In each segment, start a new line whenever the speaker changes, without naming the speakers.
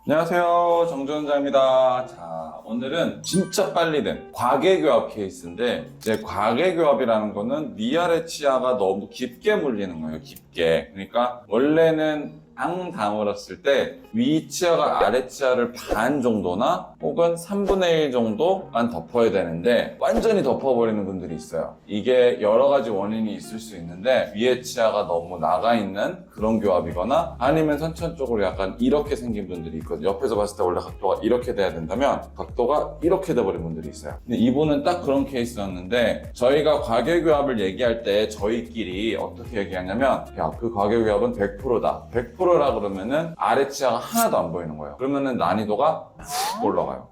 안녕하세요, 정준원장입니다. 자, 오늘은 진짜 빨리 된 과계교합 케이스인데, 이제 과계교합이라는 거는 위아래 치아가 너무 깊게 물리는 거예요. 깊게. 그러니까 원래는 앙 다물었을 때 위 치아가 아래 치아를 반 정도나 혹은 3분의 1 정도만 덮어야 되는데 완전히 덮어버리는 분들이 있어요. 이게 여러 가지 원인이 있을 수 있는데 위에 치아가 너무 나가 있는 그런 교합이거나 아니면 선천적으로 약간 이렇게 생긴 분들이 있거든요. 옆에서 봤을 때 원래 각도가 이렇게 돼야 된다면 각도가 이렇게 돼버린 분들이 있어요. 근데 이분은 딱 그런 케이스였는데 저희가 과계교합을 얘기할 때 저희끼리 어떻게 얘기하냐면 야, 그 과계교합은 100%다. 100%라 그러면은 아래 치아가 하나도 안 보이는 거예요. 그러면은 난이도가 훅 올라가요.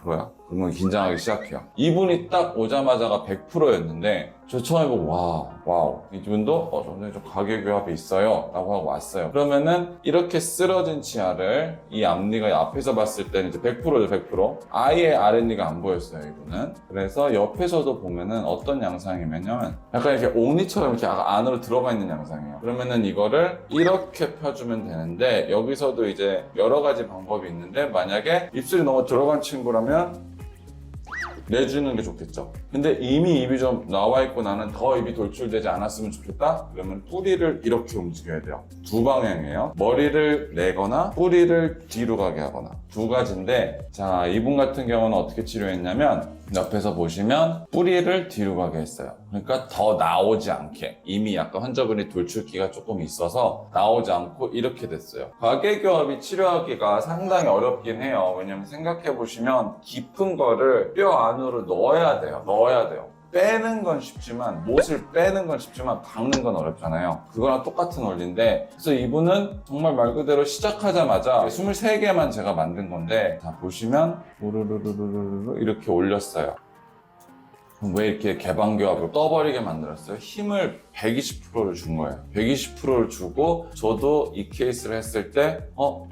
100%야? 그러면 긴장하기 시작해요. 이분이 딱 오자마자가 100%였는데 저 처음에 보고 와우 이분도 점점 좀 과계교합이 있어요 라고 하고 왔어요. 그러면은 이렇게 쓰러진 치아를 이 앞니가 앞에서 봤을 때는 이제 100%죠. 100% 아예 아랫니가 안 보였어요 이분은. 그래서 옆에서도 보면은 어떤 양상이면요 약간 이렇게 옥니처럼 이렇게 안으로 들어가 있는 양상이에요. 그러면은 이거를 이렇게 펴주면 되는데 여기서도 이제 여러 가지 방법이 있는데 만약에 입술이 너무 들어간 친구라면 내주는 게 좋겠죠. 근데 이미 입이 좀 나와 있고 나는 더 입이 돌출되지 않았으면 좋겠다? 그러면 뿌리를 이렇게 움직여야 돼요. 두 방향이에요. 머리를 내거나 뿌리를 뒤로 가게 하거나 두 가지인데 자, 이분 같은 경우는 어떻게 치료했냐면 옆에서 보시면 뿌리를 뒤로 가게 했어요. 그러니까 더 나오지 않게 이미 약간 환자분이 돌출기가 조금 있어서 나오지 않고 이렇게 됐어요. 과계교합이 치료하기가 상당히 어렵긴 해요. 왜냐면 생각해 보시면 깊은 거를 뼈 안으로 넣어야 돼요. 빼는 건 쉽지만 못을 빼는 건 쉽지만 박는 건 어렵잖아요. 그거랑 똑같은 원리인데 그래서 이분은 정말 말 그대로 시작하자마자 23개만 제가 만든 건데 자 보시면 우르르르르르 이렇게 올렸어요. 왜 이렇게 개방교합을 떠버리게 만들었어요? 힘을 120%를 준 거예요. 120%를 주고 저도 이 케이스를 했을 때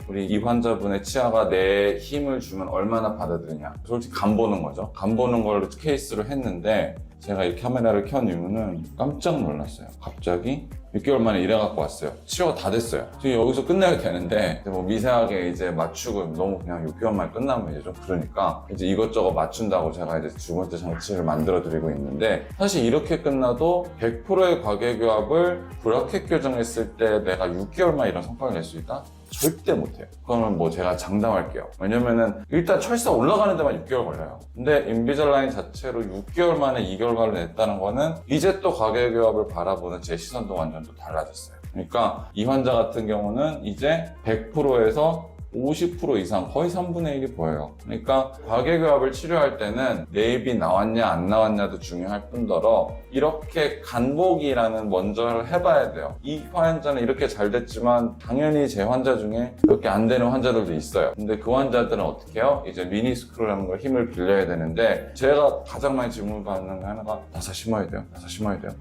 우리 이 환자분의 치아가 내 힘을 주면 얼마나 받아들이냐 솔직히 간 보는 거죠. 간 보는 걸로 케이스를 했는데 제가 이 카메라를 켠 이유는 깜짝 놀랐어요. 갑자기 6개월 만에 이래 갖고 왔어요. 치료가 다 됐어요. 지금 여기서 끝내야 되는데 뭐 미세하게 이제 맞추고 너무 그냥 6개월 만에 끝나면 이제 좀 그러니까 이제 이것저것 맞춘다고 제가 이제 두 번째 장치를 만들어 드리고 있는데 사실 이렇게 끝나도 100%의 과계교합을 브라켓 교정했을 때 내가 6개월 만에 이런 성과를 낼 수 있다? 절대 못해요. 그러면 뭐 제가 장담할게요. 왜냐면은 일단 철사 올라가는 데만 6개월 걸려요. 근데 인비절라인 자체로 6개월 만에 2결과를 냈다는 거는 이제 또 과계교합을 바라보는 제 시선도 완전 또 달라졌어요. 그러니까 이 환자 같은 경우는 이제 100%에서 50% 이상 거의 3분의 1이 보여요. 그러니까 과계교합을 치료할 때는 내 입이 나왔냐 안 나왔냐도 중요할 뿐더러 이렇게 간보기라는 먼저 해봐야 돼요. 이 환자는 이렇게 잘 됐지만 당연히 제 환자 중에 그렇게 안 되는 환자들도 있어요. 근데 그 환자들은 어떻게 해요? 이제 미니스크루라는 걸 힘을 빌려야 되는데 제가 가장 많이 질문 받는 게 하나가 나사 심어야 돼요.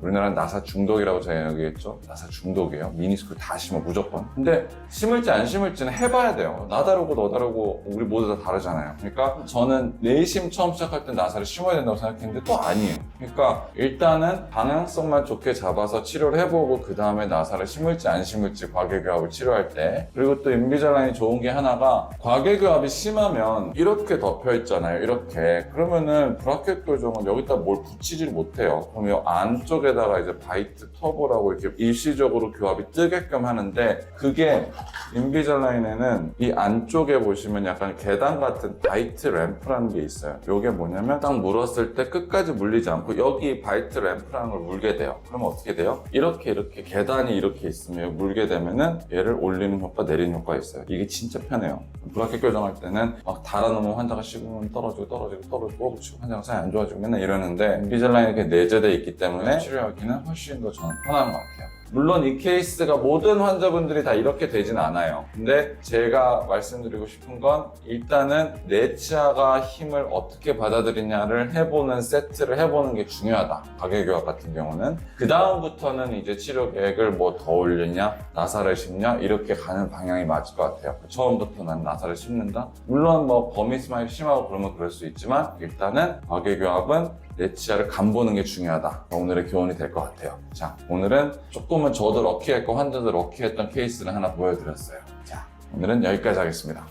우리나라는 나사 중독이라고 제가 얘기했죠. 나사 중독이에요. 미니스크루 다 심어 무조건. 근데 심을지 안 심을지는 해봐야 돼요. 나 다르고 너 다르고 우리 모두 다 다르잖아요. 그러니까 저는 내심 처음 시작할 때 나사를 심어야 된다고 생각했는데 또 아니에요. 그러니까 일단은 방향성만 좋게 잡아서 치료를 해보고 그 다음에 나사를 심을지 안 심을지 과계교합을 치료할 때. 그리고 또 인비절라인이 좋은 게 하나가 과계교합이 심하면 이렇게 덮여 있잖아요. 이렇게. 그러면은 브라켓 교정은 여기다 뭘 붙이질 못해요. 그럼 이 안쪽에다가 이제 바이트 터보라고 이렇게 일시적으로 교합이 뜨게끔 하는데 그게 인비절라인에는 이 안쪽에 보시면 약간 계단 같은 바이트 램프라는 게 있어요. 이게 뭐냐면 딱 물었을 때 끝까지 물리지 않고 여기 바이트 램프라는 걸 물게 돼요. 그러면 어떻게 돼요? 이렇게 계단이 이렇게 있으면 물게 되면은 얘를 올리는 효과, 내리는 효과가 있어요. 이게 진짜 편해요. 브라켓 교정할 때는 막 달아놓으면 환자가 식으면 떨어지고 뽑아붙이고 환자가 사이 안 좋아지고 맨날 이러는데 인비절라인이 이렇게 내재되어 있기 때문에 치료하기는 훨씬 더 저는 편한 것 같아요. 물론 이 케이스가 모든 환자분들이 다 이렇게 되진 않아요. 근데 제가 말씀드리고 싶은 건 일단은 내 치아가 힘을 어떻게 받아들이냐를 해보는 세트를 해보는 게 중요하다. 과계교합 같은 경우는. 그 다음부터는 이제 치료 계획을 뭐 더 올리냐, 나사를 심냐 이렇게 가는 방향이 맞을 것 같아요. 처음부터 난 나사를 심는다? 물론 뭐 범위 스마일 심하고 그러면 그럴 수 있지만 일단은 과계교합은 내 치아를 간보는 게 중요하다. 오늘의 교훈이 될 것 같아요. 자, 오늘은 조금은 저도 럭키했고 환자도 럭키했던 케이스를 하나 보여드렸어요. 자, 오늘은 여기까지 하겠습니다.